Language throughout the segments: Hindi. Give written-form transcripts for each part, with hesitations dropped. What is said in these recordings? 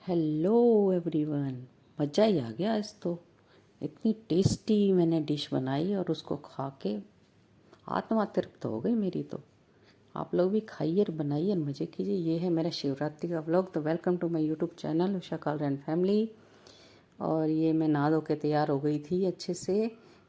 हेलो एवरीवन, मज़ा ही आ गया आज तो। इतनी टेस्टी मैंने डिश बनाई और उसको खा के आत्मा तृप्त हो गई मेरी तो। आप लोग भी खाइए और बनाइए और मज़े कीजिए। ये है मेरा शिवरात्रि का व्लॉग। तो welcome to my YouTube channel Usha Kalra and family. और ये मैं नहा धो के तैयार हो गई थी अच्छे से।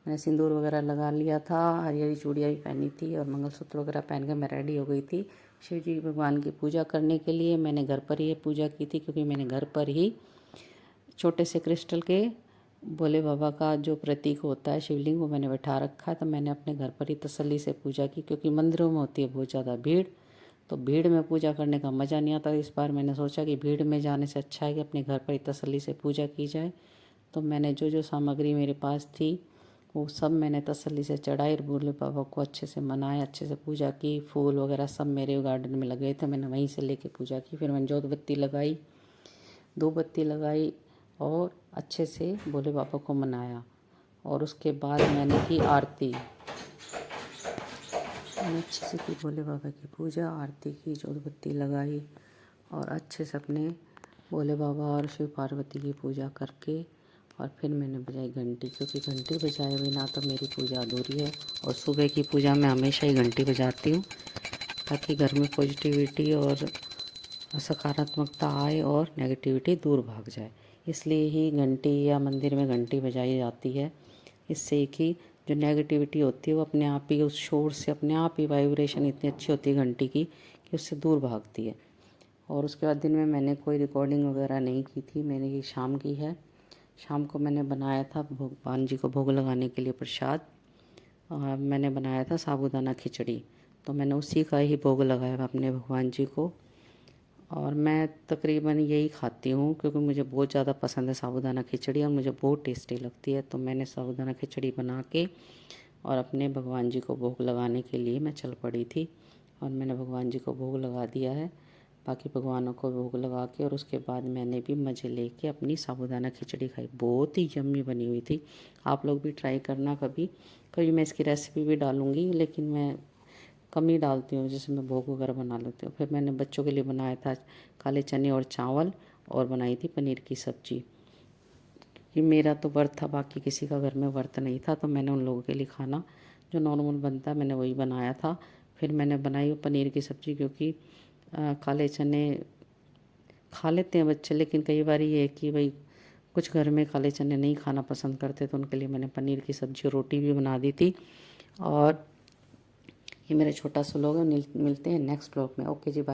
मैंने सिंदूर वगैरह लगा लिया था, हरी हरी चूड़ियाँ भी पहनी थी और मंगलसूत्र वगैरह पहन के मैं रेडी हो गई थी शिव जी भगवान की पूजा करने के लिए। मैंने घर पर ही ये पूजा की थी क्योंकि मैंने घर पर ही छोटे से क्रिस्टल के भोले बाबा का जो प्रतीक होता है शिवलिंग, वो मैंने बैठा रखा है। तो मैंने अपने घर पर ही तसल्ली से पूजा की क्योंकि मंदिरों में होती है बहुत ज़्यादा भीड़। तो भीड़ में पूजा करने का मज़ा नहीं आता। इस बार मैंने सोचा कि भीड़ में जाने से अच्छा है कि अपने घर पर ही तसल्ली से पूजा की जाए। तो मैंने जो जो सामग्री मेरे पास थी वो सब मैंने तसल्ली से चढ़ाई और भोले बाबा को अच्छे से मनाया, अच्छे से पूजा की। फूल वगैरह सब मेरे गार्डन में लगे थे, मैंने वहीं से लेके पूजा की। फिर मैंने जोत बत्ती लगाई, दो बत्ती लगाई और अच्छे से भोले बाबा को मनाया। और उसके बाद मैंने की आरती। मैंने अच्छे से की भोले बाबा की पूजा, आरती की, जोत बत्ती लगाई और अच्छे से अपने भोले बाबा और शिव पार्वती की पूजा करके और फिर मैंने बजाई घंटी, क्योंकि घंटी बजाए बिना तो मेरी पूजा अधूरी है। और सुबह की पूजा में हमेशा ही घंटी बजाती हूँ ताकि घर में पॉजिटिविटी और सकारात्मकता आए और नेगेटिविटी दूर भाग जाए। इसलिए ही घंटी या मंदिर में घंटी बजाई जाती है, इससे कि जो नेगेटिविटी होती है वो अपने आप ही उस शोर से अपने आप ही वाइब्रेशन इतनी अच्छी होती है घंटी की कि उससे दूर भागती है। और उसके बाद दिन में मैंने कोई रिकॉर्डिंग वगैरह नहीं की थी, मैंने ये शाम की है। शाम को मैंने बनाया था भगवान जी को भोग लगाने के लिए प्रसाद। मैंने बनाया था साबूदाना खिचड़ी, तो मैंने उसी का ही भोग लगाया अपने भगवान जी को। और मैं तकरीबन यही खाती हूँ क्योंकि मुझे बहुत ज़्यादा पसंद है साबूदाना खिचड़ी और मुझे बहुत टेस्टी लगती है। तो मैंने साबूदाना खिचड़ी बना के और अपने भगवान जी को भोग लगाने के लिए मैं चल पड़ी थी और मैंने भगवान जी को भोग लगा दिया है। बाकी भगवानों को भोग लगा के और उसके बाद मैंने भी मज़े लेके अपनी साबूदाना खिचड़ी खाई। बहुत ही यम्मी बनी हुई थी। आप लोग भी ट्राई करना कभी कभी। मैं इसकी रेसिपी भी डालूँगी लेकिन मैं कम ही डालती हूँ, जैसे मैं भोग वगैरह बना लेती हूँ। फिर मैंने बच्चों के लिए बनाया था काले चने और चावल और बनाई थी पनीर की सब्ज़ी। ये मेरा तो व्रत था, बाकी किसी का घर में व्रत नहीं था, तो मैंने उन लोगों के लिए खाना जो नॉर्मल बनता है मैंने वही बनाया था। फिर मैंने बनाई पनीर की सब्ज़ी क्योंकि काले चने खा लेते हैं बच्चे, लेकिन कई बार ये है कि भाई कुछ घर में काले चने नहीं खाना पसंद करते, तो उनके लिए मैंने पनीर की सब्ज़ी और रोटी भी बना दी थी। और ये मेरा छोटा सा व्लॉग है। मिलते हैं नेक्स्ट व्लॉग में। ओके जी, बाय।